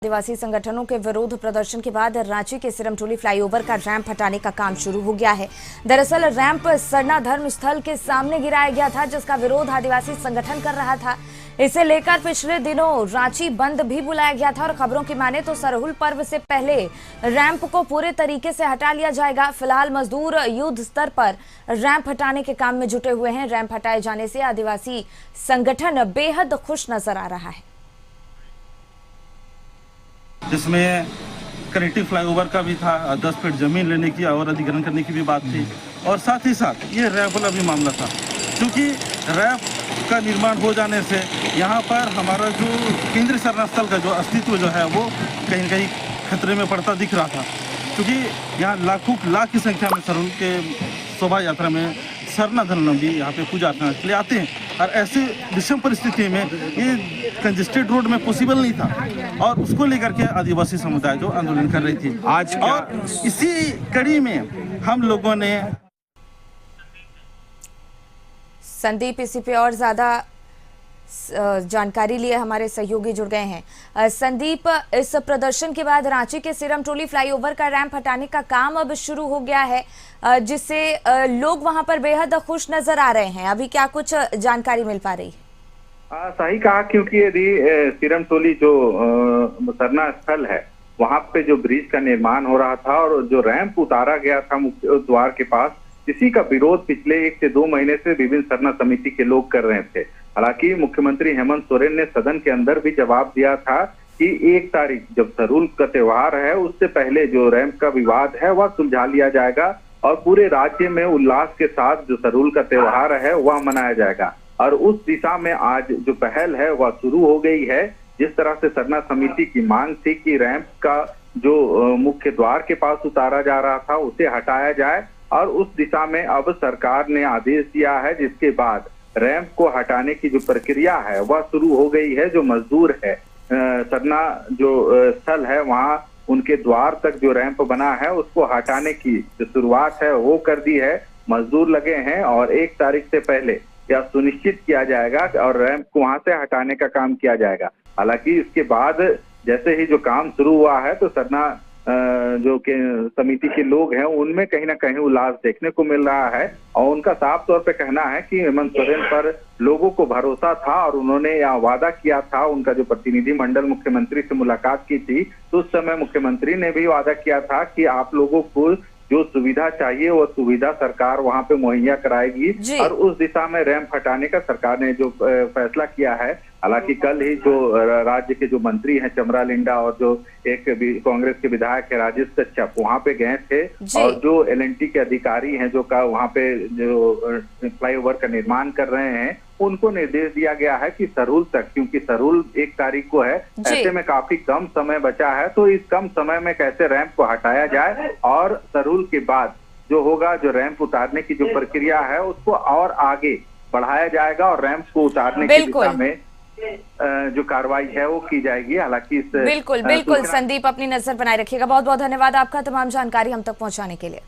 आदिवासी संगठनों के विरोध प्रदर्शन के बाद रांची के सिरमटोली फ्लाईओवर का रैंप हटाने का काम शुरू हो गया है। दरअसल रैंप सरना धर्म स्थल के सामने गिराया गया था, जिसका विरोध आदिवासी संगठन कर रहा था। इसे लेकर पिछले दिनों रांची बंद भी बुलाया गया था और खबरों की माने तो सरहुल पर्व से पहले रैंप को पूरे तरीके से हटा लिया जाएगा। फिलहाल मजदूर युद्ध स्तर पर रैंप हटाने के काम में जुटे हुए हैं। रैंप हटाए जाने से आदिवासी संगठन बेहद खुश नजर आ रहा है, जिसमें कनेक्टिव फ्लाईओवर का भी था, 10 फीट जमीन लेने की और अधिग्रहण करने की भी बात थी, और साथ ही साथ ये रैंप वाला भी मामला था। क्योंकि रैंप का निर्माण हो जाने से यहाँ पर हमारा जो केंद्रीय सरना स्थल का जो अस्तित्व जो है वो कहीं न कहीं खतरे में पड़ता दिख रहा था। क्योंकि यहाँ लाख की संख्या में सरहुल के शोभा यात्रा में सरना धर्मावलंबी यहाँ पे पूजा अर्चना के लिए आते हैं, और ऐसे विषम परिस्थिति में ये कंजेस्टेड रोड में पॉसिबल नहीं था, और उसको लेकर के आदिवासी समुदाय जो आंदोलन कर रही थी आज। और इसी कड़ी में हम लोगों ने संदीप इसी पे और ज्यादा जानकारी लिए हमारे सहयोगी जुड़ गए हैं। संदीप, इस प्रदर्शन के बाद रांची के सिरमटोली फ्लाईओवर का रैंप हटाने का काम अब शुरू हो गया है, जिससे लोग वहां पर बेहद खुश नजर आ रहे हैं। अभी क्या कुछ जानकारी मिल पा रही है? सही कहा, क्योंकि यदि सिरमटोली जो सरना स्थल है वहां पे जो ब्रिज का निर्माण हो रहा था और जो रैंप उतारा गया था मुख्य द्वार के पास, इसी का विरोध पिछले 1 से 2 महीने से विभिन्न सरना समिति के लोग कर रहे थे। हालांकि मुख्यमंत्री हेमंत सोरेन ने सदन के अंदर भी जवाब दिया था कि 1 तारीख जब सरहुल का त्योहार है उससे पहले जो रैंप का विवाद है वह सुलझा लिया जाएगा और पूरे राज्य में उल्लास के साथ जो सरहुल का त्योहार है वह मनाया जाएगा। और उस दिशा में आज जो पहल है वह शुरू हो गई है। जिस तरह से सरना समिति की मांग थी कि रैंप का जो मुख्य द्वार के पास उतारा जा रहा था उसे हटाया जाए, और उस दिशा में अब सरकार ने आदेश दिया है, जिसके बाद रैंप को हटाने की जो प्रक्रिया है वह शुरू हो गई है। जो मजदूर है सरना जो स्थल है वहां उनके द्वार तक जो रैंप बना है उसको हटाने की जो शुरुआत है वो कर दी है। मजदूर लगे हैं और 1 तारीख से पहले यह सुनिश्चित किया जाएगा और रैंप को वहां से हटाने का काम किया जाएगा। हालांकि इसके बाद जैसे ही जो काम शुरू हुआ है तो सरना जो के समिति के लोग हैं उनमें कहीं ना कहीं उल्लास देखने को मिल रहा है, और उनका साफ तौर पे कहना है कि हेमंत सोरेन पर लोगों को भरोसा था और उन्होंने यह वादा किया था। उनका जो प्रतिनिधि मंडल मुख्यमंत्री से मुलाकात की थी तो उस समय मुख्यमंत्री ने भी वादा किया था कि आप लोगों को जो सुविधा चाहिए वो सुविधा सरकार वहां पे मुहैया कराएगी, और उस दिशा में रैंप हटाने का सरकार ने जो फैसला किया है। हालांकि कल ही जो राज्य के जो मंत्री हैं चमरा लिंडा और जो एक कांग्रेस के विधायक है राजेश कच्छप वहां पे गए थे, और जो एलएनटी के अधिकारी हैं जो का वहां पे जो फ्लाईओवर का निर्माण कर रहे हैं उनको निर्देश दिया गया है कि सरहुल तक, क्योंकि सरहुल 1 तारीख को है, ऐसे में काफी कम समय बचा है, तो इस कम समय में कैसे रैंप को हटाया जाए और सरहुल के बाद जो होगा जो रैंप उतारने की जो प्रक्रिया है उसको और आगे बढ़ाया जाएगा और रैंप को उतारने की दिशा में जो कार्रवाई है वो की जाएगी। हालांकि इस बिल्कुल संदीप, अपनी नजर बनाए रखिएगा। बहुत बहुत धन्यवाद आपका तमाम जानकारी हम तक पहुंचाने के लिए।